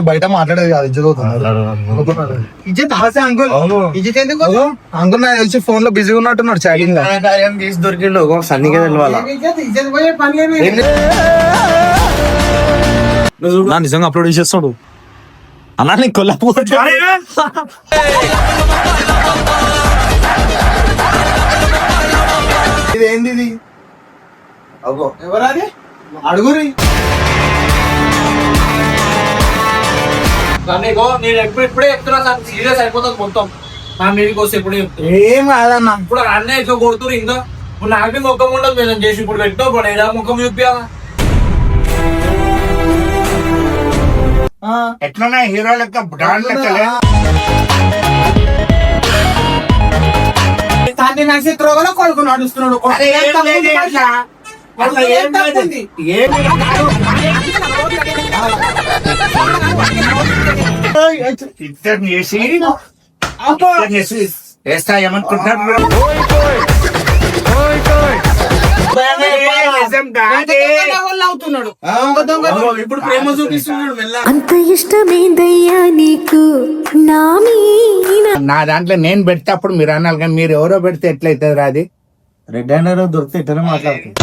బయట మాట్లాడేది కాదు, ఇజ్జత్ హాసే అంకుల్. ఇజ్జత్ ఎందుకు అంకుల్? నాకు తెలిసి ఫోన్ లో బిజీ ఉన్నట్టున్నాడు చాటింగ్. తీసి దొరికిండు సన్నిగా తెలవాలా. నిజంగా అప్లోడ్ చేసేస్తాడు అన్నా. నీకు కొల్లాపూర్ ఇది ఏంది? ఇది ఎవరాది అడుగురి. నేను ఇప్పుడే చెప్తున్నా సార్, సీరియస్ అయిపోతుంది మొత్తం. నా మీదకి వస్తే ఇప్పుడు ఏం కాదన్న. ఇప్పుడు అన్నీ ఎక్కువ కొడుతురు. ఇంకా ఇప్పుడు నాకు ముఖం ఉండదు మేము చేసి ఇప్పుడు పెట్టో ఏడా ముఖం చూపించావా? ఎట్లన్నా హీరో లెక్క బ్రాండ్ లెక్కలే. నక్షత్రంలో కొడుకు నడుస్తున్నాడు. ఇద్దరిని చేసి వేస్తా ఏమనుకుంటున్నారు? ఇప్పుడు ప్రేమ చూపిస్తున్నాడు. అంత ఇష్టమేదయ్యా నీకు నా మీద? నా దాంట్లో నేను పెడితే అప్పుడు మీరు అనాలి, కానీ మీరు ఎవరో పెడితే ఎట్లయితుంది రాది? రెడ్ హ్యాండర్ దొరికితే ఇట్లనే మాట్లాడుతుంది.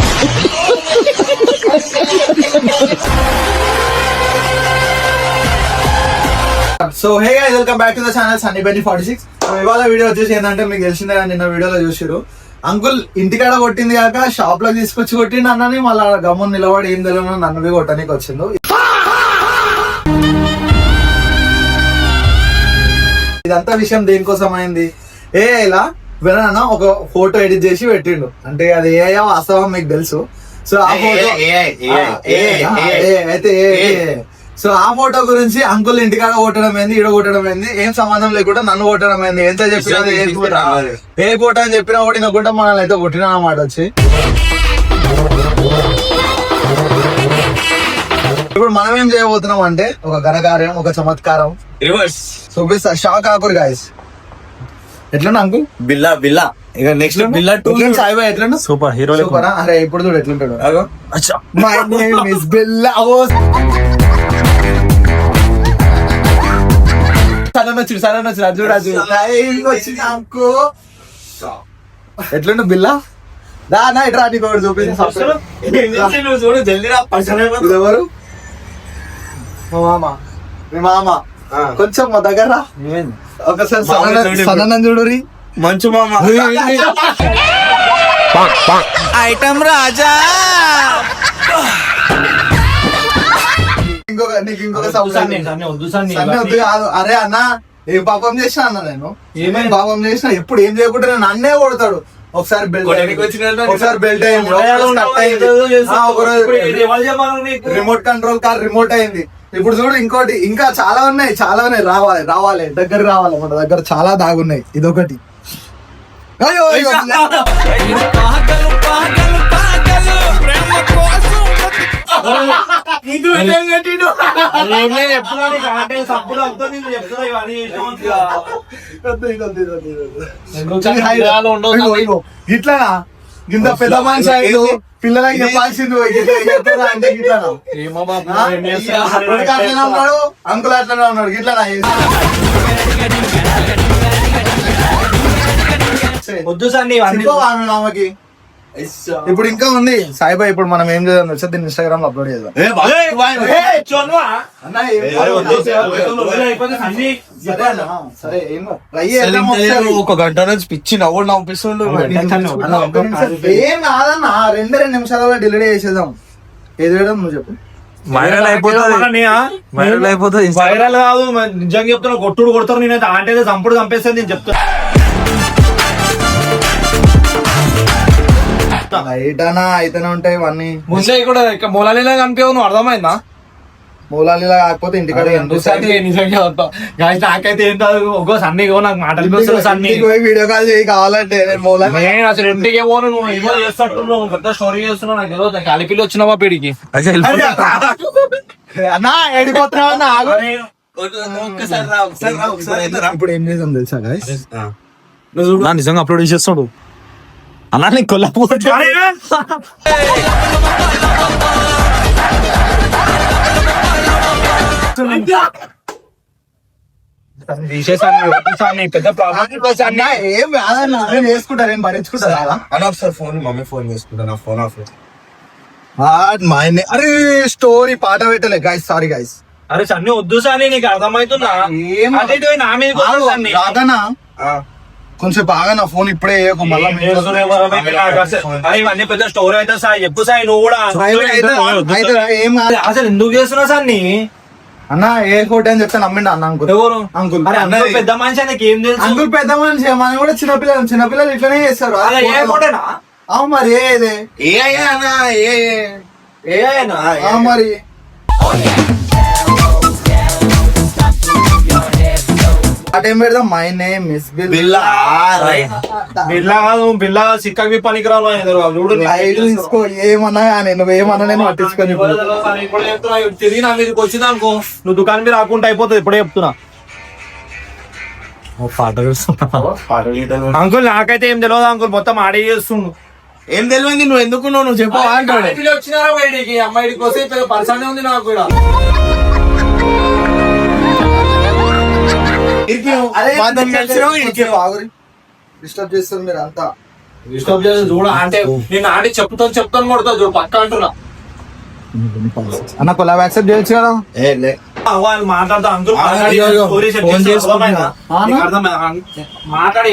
So hey guys, welcome back to the channel Sunny Benny 46. ఇవాళ వీడియో వచ్చేసి ఏంటంటే మీకు తెలిసిందే కదా, నిన్న వీడియోలో చూసిరు అంకుల్ ఇంటికాడ కొట్టింది కాక షాప్ లో తీసుకొచ్చి కొట్టిండు అన్నని. మళ్ళీ గమ్మున నిలబడి ఏం తెలియదు నన్ను కొట్టడానికి వచ్చిండు. ఇదంతా విషయం దేనికోసం అయింది? ఇలా వినన్న ఒక ఫోటో ఎడిట్ చేసి పెట్టిండు. అంటే అది ఏ వాస్తవం మీకు తెలుసు. సో ఆ ఫోటో అయితే సో ఆ ఫోటో గురించి అంకుల్ ఇంటికాడ కొట్టడం ఏంది, ఈడ కొట్టడం ఏంది, ఏం సంబంధం లేకుండా నన్ను కొట్టడం ఏంది, ఎంత చెప్పినా ఏ ఫోటో అని చెప్పినా కొట్టినకుండా మనల్ని అయితే కొట్టినా అన్నమాట. వచ్చి ఇప్పుడు మనం ఏం చేయబోతున్నాం అంటే ఒక ఘనకార్యం, ఒక చమత్కారం చూపిస్తా. షాక్ ఆకురు గాయస్. ఎట్లా అంకుల్? బిల్లా బిల్లా. ఇక నెక్స్ట్ బిల్లా 2 సాయిబాయ్ ఎట్లా? Super hero. సూపర్. అరే ఇప్పుడు చూడు ఎట్లుంటాడు. మై నేమ్ ఇస్ బిల్లా. ఎట్లుండు బిల్లా? దానా ఇట్రా నీకు ఒకటి చూపించి. ఎవరు? మా మామ. మీ మామ కొంచెం మా దగ్గర ఒకసారి సన్న చూడు. మంచు మామ ఐటమ్ రాజా. ఇంకొక వద్దు కాదు. అరే అన్న ఏం పాపం చేసినా అన్న, నేను ఏమేమి పాపం చేసినా ఎప్పుడు ఏం చేయకుండా నేను అన్నే కొడతాడు. ఒకసారి బెల్ట్ అయింది, రిమోట్ కంట్రోల్ కార్ రిమోట్ అయింది. ఇప్పుడు చూడు ఇంకోటి, ఇంకా చాలా ఉన్నాయి రావాలి దగ్గర రావాలి. మన దగ్గర చాలా దాగున్నాయి. ఇదొకటి. అయ్యో ఇట్లా ఇంత పెద్ద మనిషి అయ్యి పిల్లలకి చెప్పాల్సింది అంటే ఇట్లా ఉన్నాడు. అంకుల్ అట్లనే ఉన్నాడు. ఇట్లా వద్దు సార్ ఆమెకి. ఇప్పుడు ఇంకా ఉంది సాయిబాయ్. ఇప్పుడు మనం ఏం చేద్దాం తెలుసా, దీన్ని ఇన్స్టాగ్రామ్ లో అప్లోడ్ చేద్దాం. ఒక గంట నుంచి పిచ్చి నవ్వుడు నవ్విస్తుండు. ఏం కాదన్న, 2 నిమిషాలలో డిలీట్ చేసేద్దాం. ఏది వేయడం నువ్వు చెప్పు. వైరల్ అయిపోతుంది. వైరల్ కాదు, నిజంగా చెప్తున్నా. కొట్టుడు కొడతారు. నేనైతే అంటే చంపుడు చంపేస్తాను నేను చెప్తాను. లైటనా అయితేనే ఉంటాయి ఇవన్నీ. ముందే కూడా మూలాలీలా కనిపించవు. నువ్వు అర్థమైందా? మూలాలీలా కాకపోతే ఇంటికాడ నిజంగా నాకైతే ఏంటో ఒక సన్నీ నాకు మాటలు సన్నీ వీడియో కాల్ చేయి కావాలంటే. నేను అసలు ఇంటికి పోను. నువ్వు ఏమో చేస్తున్నట్టు పెద్ద స్టోరీ చేస్తున్నావు. నాకు తెలియదు. కలిపిల్లి వచ్చినావా పేడికి అన్నా ఏడిపోతున్నావు అన్న. ఇప్పుడు ఏం చేద్దాం తెలుసా గాయ్స్, నిజంగా అప్లోడ్ చేసేస్తాడు అన్నా. నీకు కొల్లాపూర్ తీసేసాను పెద్ద ప్రాబ్లం. అన్నా ఏం కాదన్నా, నేను చేసుకుంటా, నేను భరించుకుంటా కదా. అని ఒకసారి ఫోన్ మమ్మీ ఫోన్ చేసుకుంటా, నా ఫోన్ ఆఫ్. అరే స్టోరీ పాట పెట్టలే గైస్, సారీ గైస్. అరే సన్ని వద్దు సాని, నీకు అర్థమవుతుందా? ఏం అదే ఇటు నా మీద కొట్టు సన్ని. రాదనా కొంచెం బాగా నా ఫోన్ ఇప్పుడే వేయకు, మళ్ళా ఏం చేస్తున్నావు అరే ఇవన్నీ పెద్ద స్టోరీ అయితే సాయి చెప్పు సాయి, నువ్వు కూడా ఏం కాదు అసలు ఎందుకు చేస్తున్నావు సాన్ని? అన్న ఏ కోట అని చెప్తే నమ్మిండు అన్న అంకుల్. ఎవరు అంకుల్ అరే అంకుల్ పెద్ద మనిషి ఆయనకి ఏం తెలుసు? అంకుల్ పెద్ద మనిషి, మనం కూడా చిన్నపిల్లలు ఇట్లనే చేస్తారు. అలా ఏ కోటేనా? అవు మరి ఏదే ఏ అయ్యా అన్న, ఏ ఆయన? మరి అటేం పెడదాం, మై నేమ్ మిస్ బిల్లా బిల్లా కాదు, బిల్లా సిక్కకి పనికిరాలు ఆయన చూడు. తీసుకో, ఏమన్నా కానీ నువ్వేమన్నా నేను పట్టించుకొని తిరిగి నా మీదకి వచ్చింది అనుకో, నువ్వు దుకాణం మీద రాకుండా అయిపోతుంది. ఇప్పుడే చెప్తున్నా. అంకుల్ నాకైతే ఏం తెలియదు అంకుల్, మొత్తం ఆడే చేస్తుండు. ఏం తెలియదు, నువ్వు ఎందుకున్నావు నువ్వు చెప్పు అంటాడు. వచ్చినారా బయటికి, అమ్మాయికి వస్తే పెద్ద పరిశానే ఉంది నాకు కూడా. డిస్టర్బ్ చేస్తారు మీరు అంతా. డిస్టర్బ్ చేసి చూడ అంటే నేను ఆడి చెప్తాను కొడతా చూడు పక్క అంటున్నా. అన్న కొలాబ్ యాక్సెప్ట్ చేయొచ్చు కదా. వాళ్ళు మాట్లాడతా అంకుల్ మాట్లాడి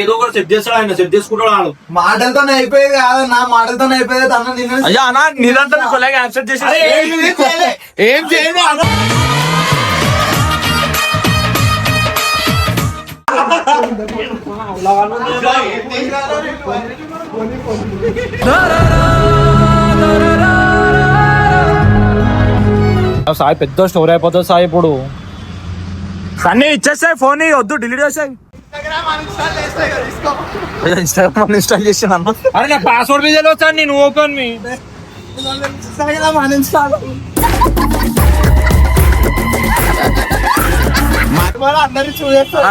ఏదో ఒకటి సెట్ చేస్తాడు ఆయన, సెట్ చేసుకుంటాడు వాళ్ళు. మాటలతోనే అయిపోయేది కాదన్నా, మాటలతోనే అయిపోయేది అన్న. నిన్న అయ్యా అన్న నిరంతరం కొలాగా యాక్సెప్ట్ చేసి ఏం చేయను సాయి పెద్ద స్టోరీ అయిపోతుంది సాయి ఇప్పుడు. సన్నీ ఇచ్చేస్తాయి ఫోన్, వద్దు డిలీట్ చేస్తాయి. ఇన్స్టాగ్రామ్ ఇన్స్టాల్ చేసి అరే నా పాస్వర్డ్ మీద వచ్చాను నేను ఓపెన్ మీ అందరు చూసేస్తారు.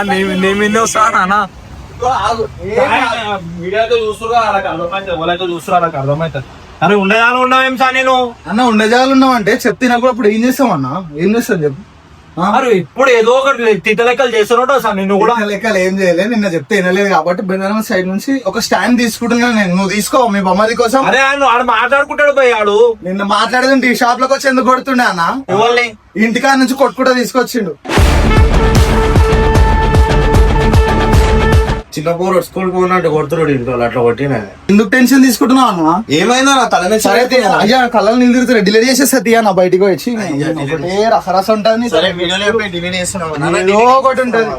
మీడియాతో చూస్తున్నా వాళ్ళకి అర్థమైతే, ఎవరైతే చూస్తున్నా వాళ్ళకి అర్థమవుతుంది. అరే ఉండేదాన్ని ఉండవేం సార్ నేను? అన్న ఉండే జాగాలు ఉన్నావంటే చెప్తే నాకు అప్పుడు ఏం చేస్తాం అన్న, ఏం చేస్తాను చెప్పు. అరే ఇప్పుడు ఏదో ఒకటి తిట్ట లెక్కలు చేస్తున్నట్టు సార్ నిన్ను కూడా. లెక్కలు ఏం చేయలేదు, నిన్న చెప్తే వినలేదు కాబట్టి బెంగళూరు సైడ్ నుంచి ఒక స్టాండ్ తీసుకుంటున్నా నేను. నువ్వు తీసుకో మీ బొమ్మది కోసం. అరే ఆయన ఆడు మాట్లాడుకుంటాడు పోయాడు. నిన్న మాట్లాడేది ఈ షాప్ లోకి వచ్చి ఎందుకు కొడుతుండే అన్న? ఎవరిని? ఇంటికాడ నుంచి కొట్టుకుంటా తీసుకొచ్చిండు. చిన్న పోరు స్కూల్ పోయినట్టు కొడుతున్నాడు ఇంట్లో, అట్లా కొట్టిన. ఎందుకు టెన్షన్ తీసుకుంటున్నావు అన్న? ఏమైందా నా తల మీద సరే అయ్యా కళ్ళని నిలుగుతారు, డిలీట్ చేసేస్తా తీయ నా బయటికి వచ్చి. రసరస ఉంటుంది, సరే వీడియోలో డిలీట్ చేస్తున్నాం. ఏదో ఒకటి ఉంటుంది.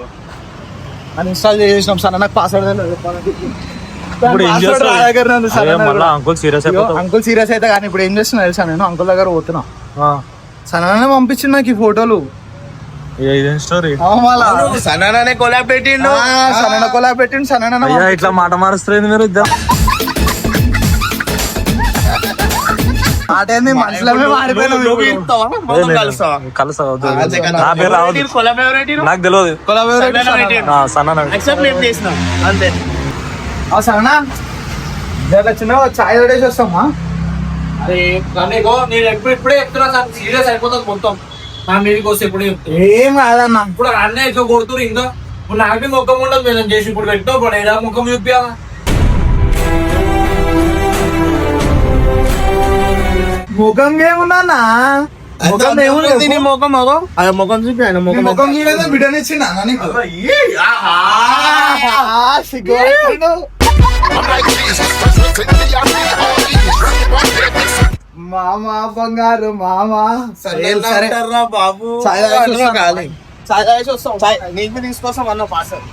అని ఇన్స్టాల్ చేసినాం సార్, నాకు password uncle serious uncle serious అయితే కానీ ఇప్పుడు ఏం చేస్తున్నా తెలుసా, నేను అంకుల్ దగ్గర పోతున్నా. సననే పంపించింది నాకు ఈ ఫోటోలు. స్టోరీ సన్నానే కొలాబ్ పెట్టిండు, సనన కొలా పెట్టిండు. సనన ఇట్లా మాట మారుస్తుంది మీరు ఇద్దరు. ఆటేంది మనుషులమే మారిపోయినాం. కలుసా నాకు తెలియదు. సరేనా చిన్న చాయ్ తోడేసి వస్తామా? అరే నేను ఇప్పుడే చెప్తున్నా సార్, సీరియస్ అయిపోతుంది మొత్తం నా మీదకి వస్తే. ఇప్పుడు ఏం కాదన్నా, ఇప్పుడు అన్నీ ఎక్కువ కొడుతురు. ఇంకా ఇప్పుడు నాకు ముఖం ఉండదు మేము చేసి ఇప్పుడు పెట్టావు, ఇప్పుడు ఏడా ముఖం చూపా. ముఖం ఏమున్నా ముఖం ఏముంది? ముఖం ముఖం చూపి ఆయన ముఖం ముఖం చూడేదో బిడ్డనిచ్చిండు మామ బంగారు మామ. బాబు నీకు తీసుకొస్తాం అన్న పార్సల్.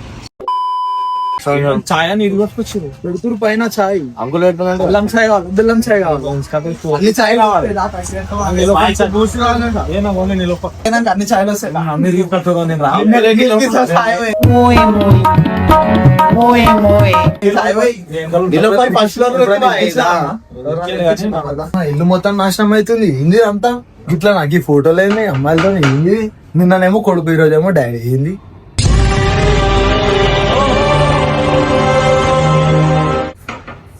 ఛాయ్ అని ఇరుగొచ్చారు పెడుతురు పైన ఛాయ్. అంకుల్ బెల్లం ఛాయ్ కావాలి, బెల్లం ఛాయ్ కావాలి, అన్ని ఛాయ్ కావాలి. అన్ని ఛాయ్లు వస్తాయి. ఇల్లు మొత్తం నాశనం అవుతుంది. ఏంది అంతా ఇట్లా నాకు ఈ ఫోటోలు ఏంది అమ్మాయిలతో? ఏంది నిన్ననేమో కొడుకు, ఈ రోజేమో డాడీ. ఏంది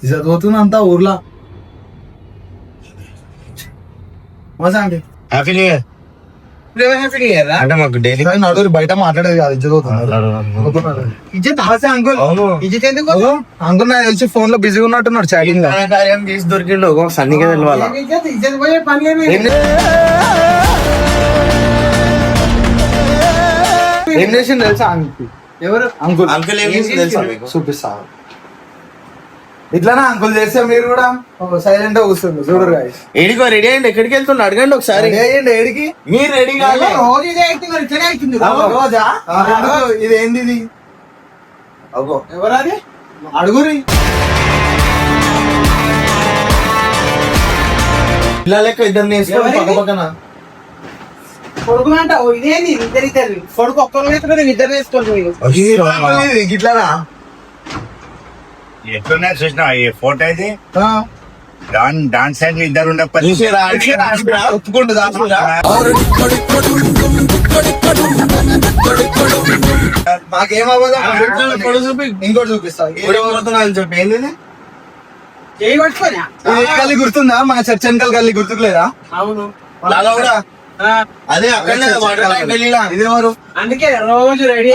చదువుతున్నా అంతా ఊర్లో. Happy new year. అంటే మాకు డైలీ నడురు బయట మాట్లాడేది కాదు ఇజ్జత్ అంకుల్ అంకుల్ నాకు తెలిసి ఫోన్ లో బిజీగా ఉన్నట్టున్నాడు చాటింగ్ లో. కార్యం తీసి దొరికిండు సన్నిగా తెలవాలా ఏం చేసింది తెలుసా అంకుల్? ఎవరు అంకుల్? అంకుల్ ఏం చేసిండు తెలుసా మీకు? చూపిస్తా. ఇట్లానా అంకుల్ చేస్తే మీరు కూడా సైలెంట్ గా కూర్చుంది చూడరు guys. ఏడికో రెడీ అయ్యండి, ఎక్కడికి వెళ్తున్నా అడగండి ఒకసారి. రెడీ అయ్యండి ఏడికి? మీరు రెడీ కాలే రోజా? ఎందుకు? ఇది ఏంది ఇది? అగో ఎవరది అడుగురి. ఇలా లెక్క ఇద్దరు నేర్చుకోండి పక్క పక్కన. ఇది గిట్లానా? ఎట్లున్నా చూసినా ఈ ఫోటో ఇది ఆ. డాన్స్ సైడ్ ఇద్దరు ఉండకపోతే చూసిరా, చూసిరా, ఒప్పుకుంటు దాచుకురా. మాకేం అవ్వదు. ఇంకోటి చూపిస్తా. ఇప్పుడు పోతున్నాను చెప్పి ఏంది ఇది? ఇది గల్లీ గుర్తుందా? మన చర్చ్ వెనకాల గల్లీ గుర్తుకులేదా? లాలా కూడా అదే అక్కడనే గల్లీలా. ఇది ఎవరు? అందుకే రోజు రెడీ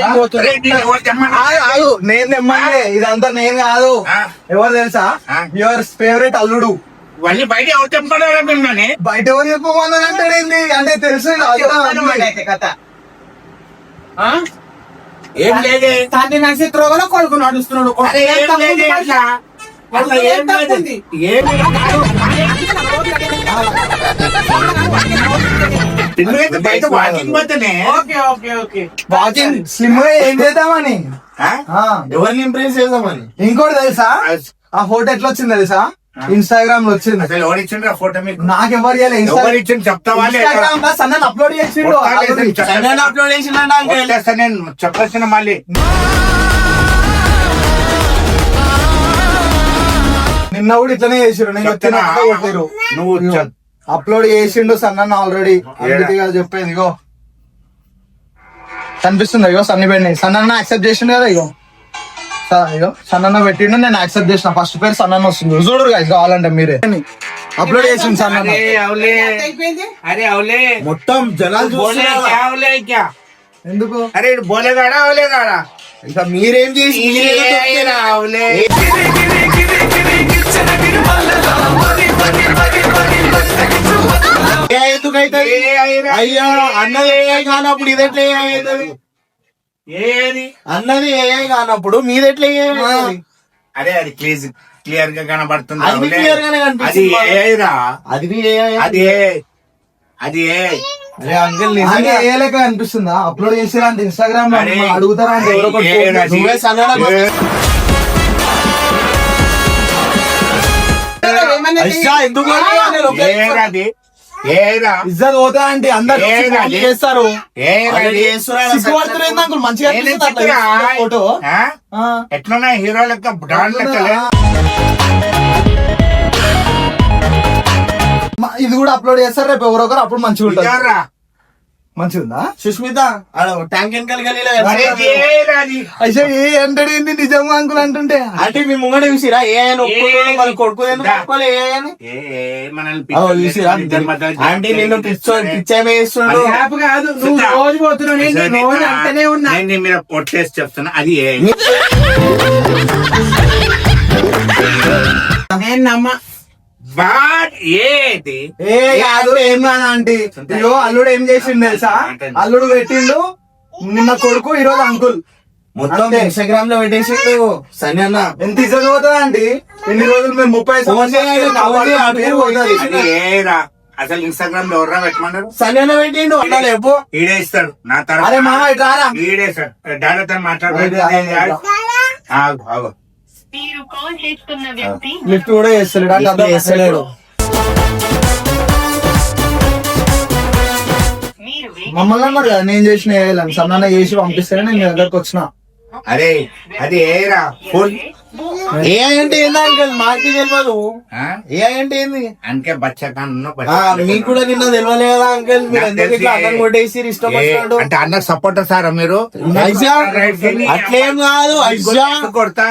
ఆగు, నేను తెమ్మంటే ఇదంతా నేను కాదు. ఎవరు తెలుసా? యువర్ ఫేవరెట్ అల్లుడు. మళ్ళీ బయట ఎవరు తెంపడారా మిమ్మల్ని బయట ఎవరు చెప్పమని అంటాడేంది? అంటే తెలుసు కథ ఏం లేదే తండ్రి నక్షత్రంలో కొడుకు నడుస్తున్నాడు. అరే ఏం లేదే అట్లా. అట్లా ఏం లేదు. ఏమి తిన్నుకైతే బయట వాకింగ్ పోతేనే okay okay okay walking slim గా ఏం చేద్దామని. ఆ? ఆ. ఎవరిని ఇంప్రెస్ చేద్దామని. ఇంకోటి తెలుసా? ఆ ఫోటో ఎట్లా వచ్చింది తెలుసా? ఇన్స్టాగ్రామ్ లో వచ్చింది. అసలు ఎవరిచ్చిండ్రు ఆ ఫోటో మీకు? నాకెవరు ఎవరిచ్చిండు చెప్తావా లేదా? ఇన్స్టాగ్రామ్ లో సన్న అప్లోడ్ చేసిండు. సరైన అప్లోడ్ చేసిందంట అంకుల్. వదిలేస్తా నేను చెప్పొచ్చిన మళ్ళీ నిన్న కూడా ఇట్లనే చేసిండు. నేను చెప్తున్నా. కొట్టిరు. నువ్వు చెప్- అప్లోడ్ చేసిండు సన్న ఆల్రెడీ. అందుకే చెప్పేది ఇగో కనిపిస్తుంది. ఇగో సన్ని పెట్టి సన్న యాక్సెప్ట్ చేసిండు కదా. ఇగో ఇగో సన్న పెట్టిండు, నేను యాక్సెప్ట్ చేసిన. ఫస్ట్ పేరు సన్న వస్తుంది చూడరు guys, కావాలంటే మీరే. అప్లోడ్ చేసిండు సన్న. అరే అవులే అరే అవులే మొత్తం జనాలు బోలే చూస్తున్నారు. క్యా అవులే క్యా ఎందుకు? అరే ఇటు బోలేగాడా అవులేగాడా ఇంకా మీరేం చేసి మీరేదో ఏరా అవులే ఏ ఎందుకైతే అయ్యా అన్నది ఏఐ కానప్పుడు ఇది ఎట్లా ఏఐ అవుతుంది? ఏది అన్నది ఏఐ కానప్పుడు మీది ఎట్లా ఏఐ అవుతుంది? అరే అది క్లియర్ గా కనబడుతుంది అది అవులే. clear గానే అది కనిపిస్తుంది. ఏరా అది ఏఐ. అది అది అరే అంకుల్ అది నిజంగా ఏ లెక్క అనిపిస్తుందా? అప్లోడ్ చేసిరా అంటే ఇన్స్టాగ్రామ్ లో అరే, అడుగుతారా అంటే ఎవరో ఒకటి ఏ రాజీ? నువ్వే సన్నగా అయ్యా ఎందుకు ఏరాది ఏరా ఇజ్జత్ పోతా అంటే అందరు ఏ రాజీ? చేస్తారు. ఏరాది సిగ్గుపడుతున్నారు ఏంది అంకుల్? మంచిగా అనిపిస్తుంది అట్లా చేస్తే ఫోటో. ఆ. ఎట్లున్నా హీరో లెక్క బ్రాండ్ లెక్కలే ఇది కూడా అప్లోడ్ చేస్తారు రేపు ఎవరొకరు, అప్పుడు మంచిగా ఉంటుంది. ఇయ్యారా? మంచిగా ఉందా? సుష్మిత ట్యాంక్ వెనకాల గల్లీలో అరే ఏరాది అయితే ఏ అంటాడు ఏంది నిజంగా అంకుల్ అంటుంటే? అంటే మీ ముంగడ చూసిరా ఏ ఆయన ఒప్పుకోలేదు, వాళ్ళ కొడుకు ఎందుకు ఒప్పుకోలే ఏ అని? మనల్ని అదో చూసిరా అంటే నేను పిచ్చేమే చేస్తున్నాడు. యాప్ కాదు, నువ్వు రోజు పోతున్నావు, నేను రోజు అంటనే ఉన్నా. నేను నీ మీద పొట్టేసి చెప్తున్నా అది నేను నమ్మ బాట్ ఏది ఏ కాదు ఏం కాదు ఆంటీ. ఇగో అల్లుడు ఏం చేసిండు తెలుసా? అల్లుడు పెట్టిండు నిన్న కొడుకు, ఈ రోజు అంకుల్. మొత్తం అంతే. ఇన్స్టాగ్రామ్ లో పెట్టేసిండు సని అన్న. ఎంత ఇజ్జత్ పోతుంది ఆంటీ? ఎన్ని రోజులు మేము 30 సంవత్సరాలు కాపాడుకున్న పేరు పోతుంది. అది ఏరా అసలు ఇన్స్టాగ్రామ్ లో ఎవరా పెట్టమన్నారు సని అన్న పెట్టిండు అన్నాడు ఎప్పు. ఈడే ఇస్తాడు నా అరే తరఫు మామ ఇటు రారా. ఈడే సార్ డాడీతో మాట్లాడు మీరు కాల్ చేస్తున్న వ్యక్తి లిఫ్ట్ కూడా చేస్తలేడు అంటే అర్థం చేస్తలేడు. మీరు మమ్మల్ని అన్నారు కదా నేను చేసిన వేయాలని. సన్న చేసి పంపిస్తేనే నేను మీ దగ్గరకు వచ్చిన. అరే అది ఏరా ఫుల్ ఏ అంటే ఏంది అంకల్? మాకు తెలియదు. ఏ అంటే ఏంది? అందుకే బచ్చకాన్ మీకు కూడా నిన్న తెలియలే కదా అంకల్? మీరు ఎందుకు ఇట్లా అన్నం కొట్టేసి ఇష్టం వచ్చినట్టు? అంటే అన్న సపోర్టర్ సారా మీరు అయ్యా అట్లేం కాదు. అయ్యా కొడతా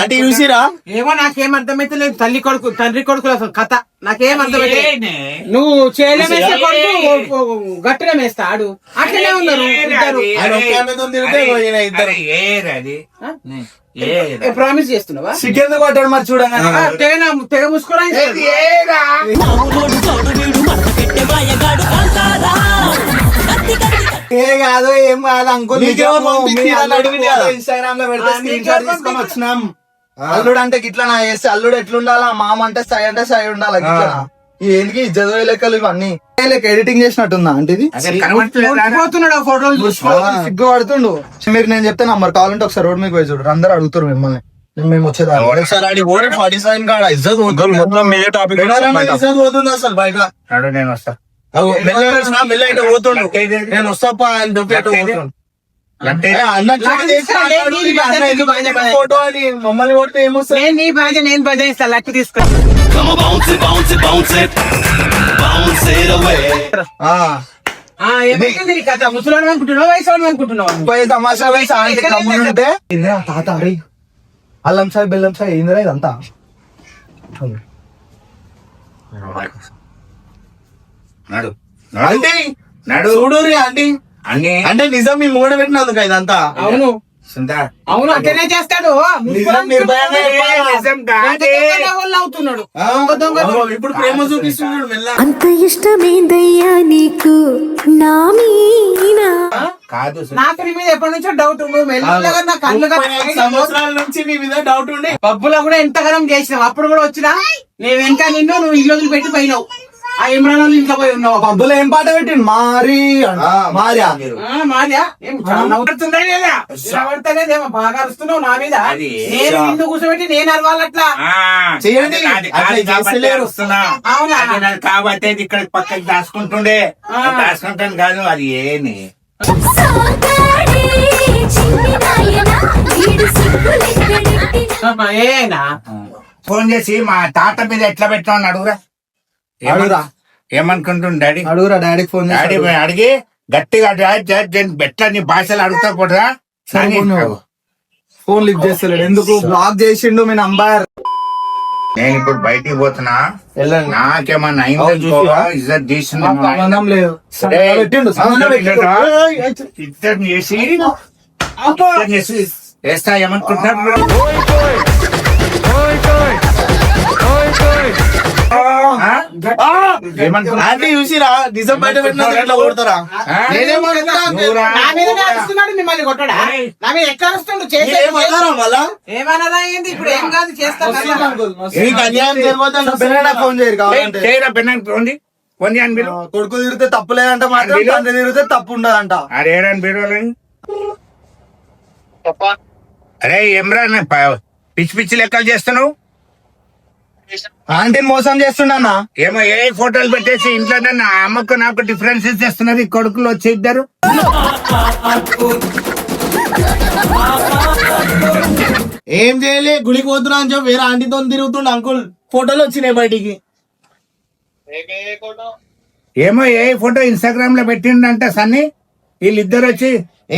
అంటే చూసిరా ఏమో నాకేం అర్థమైతే లేదు. తండ్రి కొడుకులు అసలు కథ నాకేం అర్థమైతే నువ్వు చేయలేమేస్తా కొడుకు గట్టిగా వేస్తా ఆడు అట్లనే ఉన్నారు ఇద్దరు. ఆయన ఒకే అన్నతో తిరిగితే ఈయన ఇద్దరు ప్రామిస్ చేస్తున్నావా? చికెన్ కొట్టాడు మరి చూడండి. తెగ ముసుకోరా ఏ కాదు ఏం కాదు అంకుల్, నీకేమో పంపించి అలా అడిగింది కదా. ఇన్స్టాగ్రామ్ లో పెడితే స్క్రీన్ షాట్ తీసుకొని వచ్చినాం. అల్లుడు అంటే గిట్లా నా చేస్తే అల్లుడు ఎట్లుండాలా, మామ అంటే సై ఉండాలా గిట్లా. ఏంటికి ఇజ్జత లెక్కలు ఇవన్నీ లెక్క ఎడిటింగ్ చేసినట్టుందా అంటే ఇది పోతున్నాడు ఫోటోలు సిగ్గు పడుతుండు. మీరు నేను చెప్తే నంబర్ కావాలంటే ఒకసారి రోడ్ మీకు పోయి చూడరు, అందరు అడుగుతారు మిమ్మల్ని. మేము వచ్చేదా ఒకసారి ఆడి ఓడి 47 కాడ ఇజ్జత్ పోతుంది. మొత్తం మీదే టాపిక్ ఇజ్జత్ పోతుంది అసలు బయట. నేను వస్తా. మెల్ల ఇటు పోతుండు, నేను వస్తాపా అని చెప్పి అటు పోతుండు. ఫోటో అని మమ్మల్ని కొడితే ఏమొస్తుంది? నేను భజనిస్తా లక్కి తీసుకో. ఏమైంది కథ? ముసలాడు అనుకుంటున్నావు వయసు అనుకుంటున్నావు? పోయి తమాషా పోయి సాయంత్రం కమ్మునుంటే ఇందిరా తాత అరే అల్లం సాయి బెల్లం సాయి ఏందిరా ఇదంతా. అంటే చూడురి ఆంటీ అంటే నిజం మీ మూడ పెట్టినందుకు ఇదంతా. అవును అవును అట్లనే చేస్తాడు. నిర్భయంగా అవుతున్నాడు. ఇప్పుడు ప్రేమ చూపిస్తున్నాడు మెల్ల. అంత ఇష్టమేందయ్యా నీకు నా మీనా కాదు నాకు నీ మీద ఎప్పటి నుంచో డౌట్. మెల్లగా నా కళ్ళు 5 సంవత్సరాల నుంచి నీ మీద డౌట్ ఉండే. పబ్బులో కూడా ఎంతగానం చేసినావు. అప్పుడు కూడా వచ్చినా నేను వెనక నిన్ను నువ్వు ఇల్లు వదిలి పెట్టి పోయినావు. ఆ ఇమ్రాన్ వాళ్ళు ఇంట్లో పోయి ఉన్నావు. పబ్బులో ఏం పాట పెట్టిండు మారి మారియా మారియా ఏం నవ్వుతుందా లేదా? నిలబడతలేదేమో బాగా అరుస్తున్నావు నా మీద. నేను నిన్ను కూర్చోబెట్టి నేను అరవాలట్లా చేయండి అవునా? కాబట్టి ఇక్కడ పక్కకి దాచుకుంటుండే దాచుకుంటాను కాదు అది ఏని ఏనా ఫోన్ చేసి మా తాత మీద ఎట్లా పెట్టామని అడుగురా. అడుగురా ఏమనుకుంటుంది డాడీ? అడుగురా డాడీకి ఫోన్ డాడీ అడిగి గట్టిగా ఎట్లా నీ భాషలు అడుగుతా కూడా ఫోన్ లిఫ్ట్ చేస్తలేడు. ఎందుకు బ్లాక్ చేసిండు మీ నంబర్? నేను ఇప్పుడు బయటికి పోతున్నా. వెళ్ళండి. నాకేమన్నా అయిందనుకో ఇజ్జత్ తీసింది. సంబంధం లేదు. పెట్టిండు ఇద్దరు చేసి వేస్తా ఏమనుకుంటున్నారు? ఆంటీ చూసిరా నిజం బయట పెట్టినందుకు ఎట్లా కొడతారా? నా మీదనే అరుస్తున్నాడు. మిమ్మల్ని కొట్టడా? నా మీద ఎట్లా అరుస్తుండు? ఏమన్నారా ఏంది? ఇప్పుడు ఏం కాదు చేస్తా. నీకు అన్యాయం జరిగిపోతే ఫోన్ చేయరు కావాలంటే. చేయరా పెన్నాను పోండి పోండి అని మీరు. కొడుకు తిరిగితే తప్పు లేదంట, మాత్రం తండ్రి తిరిగితే తప్పు ఉండదంట. అరేరని బీరోలని అరే ఏమ్రా పిచ్చి పిచ్చి లెక్కలు చేస్తున్నావు. ఆంటీని మోసం చేస్తుండన్నా. ఏమో ఏ ఫోటోలు పెట్టేసి ఇంట్లో నా అమ్మకు నాకు డిఫరెన్సెస్ చేస్తున్నారు ఈ కొడుకులు వచ్చి ఇద్దరు. ఏం చేయలే గుడికి పోతున్నా అని చెప్పి వేరే ఆంటీతో తిరుగుతుండ అంకుల్. ఫోటోలు వచ్చినాయి బయటికి. ఏమో ఏ ఫోటో ఇన్స్టాగ్రామ్ లో పెట్టిండంట సన్నీ వీళ్ళిద్దరు వచ్చి.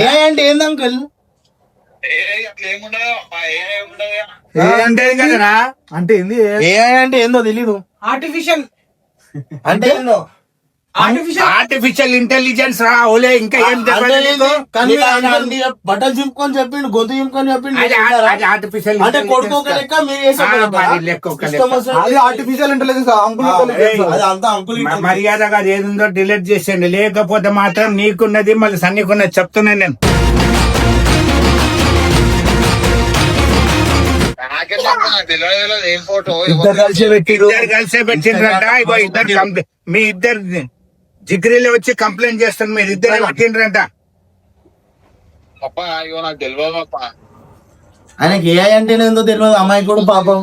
ఏ అంటే ఏంది అంకుల్? అంటే కదరా అంటే ఏంది? ఏ అంటే ఏందో తెలీదు. ఆర్టిఫిషియల్ అంటే ఏందో ఆర్టిఫిషియల్ ఇంటెలిజెన్స్ రా ఓలే. ఇంకా ఏం తెలియదు. బట్టలు చింపుకొని చెప్పిండు, గొంతు చింపుకొని చెప్పిండు. అది ఆర్టిఫిషియల్ అంటే కొడుకు ఒక లెక్క మీరు చేసే లెక్క ఒక లెక్క. అది ఆర్టిఫిషియల్ ఇంటెలిజెన్స్ అంకుల్. అది అంతా అంకుల్. మర్యాదగా ఏదుందో డిలీట్ చేసేయండి. లేకపోతే మాత్రం నీకున్నది మళ్ళీ సన్నీకున్నది చెప్తున్నాను నేను. ఇద్దరు కలిసి పెట్టిరు. ఇద్దరు కలిసే పెట్టిండ్రంట. ఇగో ఇద్దరు మీ ఇద్దరు జిగ్రీలో వచ్చి కంప్లైంట్ చేస్తాను. మీరు ఇద్దరు పెట్టిండ్రంట. ఆయనకి ఏ అంటే ఏందో తెలియదు. అమ్మాయి కూడా పాపం.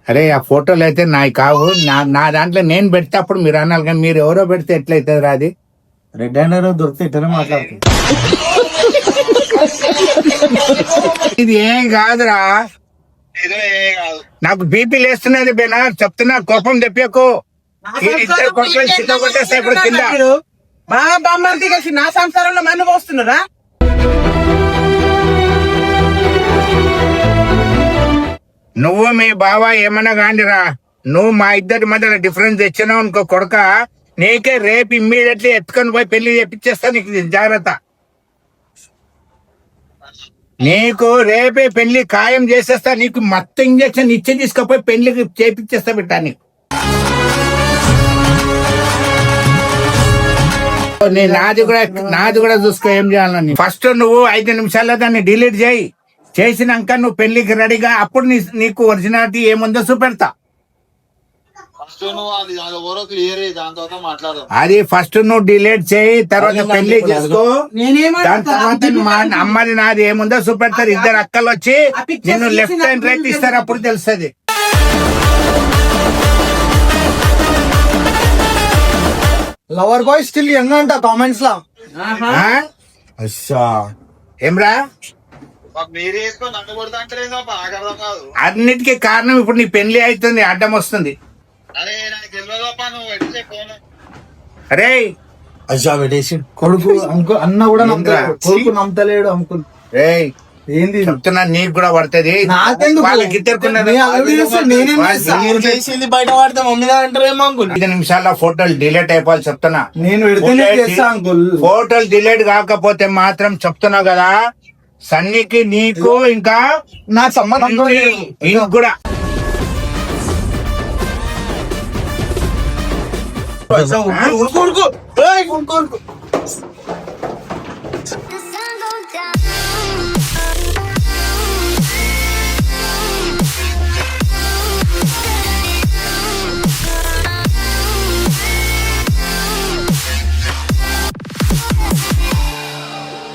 అరే ఆ ఫోటోలు అయితే నాయి కావు. నా దాంట్లో నేను పెడితే అప్పుడు మీరు అనాలి కానీ మీరు ఎవరో పెడితే ఎట్లయితుంది రా అది. రెడ్ హ్యాండర్ దొరికితే ఇట్లనే మాట్లాడుతుంది. ఇది ఏం కాదురా. నాకు బీపీ లేస్తున్నది బేనా చెప్తున్నా. కోపం తెప్పకు. ఇద్దరు కొట్టుకొని చిన్న కొట్టేస్తే ఇప్పుడు కింద. మా బామ్మర్ది కలిసి నా సంసారంలో మన్ను పోస్తున్నారా? నువ్వు మీ బావ ఏమన్నా కాండిరా, నువ్వు మా ఇద్దరి మధ్యలో డిఫరెన్స్ తెచ్చినావు అనుకో కొడక, నీకే రేపు ఇమ్మీడియట్లీ ఎత్తుకొని పోయి పెళ్లి చేపిచ్చేస్తా. నీకు జాగ్రత్త. నీకు రేపే పెళ్లి ఖాయం చేసేస్తా. నీకు మొత్తం ఇంజక్షన్ ఇచ్చి తీసుకుపోయి పెళ్లికి చేపిచ్చేస్తా బిడ్డ. నీకు నాది కూడా చూసుకో ఏం చేయాలని. ఫస్ట్ నువ్వు 5 నిమిషాల్లో దాన్ని డిలీట్ చేయి. చేసినాక నువ్వు పెళ్లికి రెడీగా, అప్పుడు నీకు ఒరిజినాలిటీ ఏముందో చూపెడతా. అది ఫస్ట్ నువ్వు డిలీట్ చేయి, తర్వాత పెళ్లి చేసుకో. దాని తర్వాత అమ్మది నాది ఏముందో చూపెడతారు. ఇద్దరు అక్కలు వచ్చి నిన్ను లెఫ్ట్ అండ్ రైట్ ఇస్తారు, అప్పుడు తెలుస్తుంది. లవర్ బాయ్ స్టిల్ యంగ్ అంట కామెంట్స్ లా. ఏమ్రా అన్నిటికీ కారణం ఇప్పుడు నీ పెళ్లి అవుతుంది, అడ్డం వస్తుంది. అరే అచ్చా పెట్టేసి కొడుకు అంకుల్ అన్న కూడా నమ్మలేడు, కొడుకు నమ్మలేడు అంకుల్. రేయ్ ఏంది చెప్తున్నా, నీకు కూడా పడుతుంది. నాకెందుకు? వాళ్ళకి ఇద్దరుకున్నారు. చేసింది బయట పడితే మమ్మీ అంటారేమో అంకుల్. 5 నిమిషాల్లో ఫోటోలు డిలీట్ అయిపోవాలి చెప్తున్నా. నేను పెడితేనే చేస్తా అంకుల్. ఫోటోలు డిలీట్ కాకపోతే మాత్రం చెప్తున్నా కదా, సన్నీకి నీకు ఇంకా నాకు సంబంధం లేదు. నీకు కూడా ఉరుకు The sun goes down.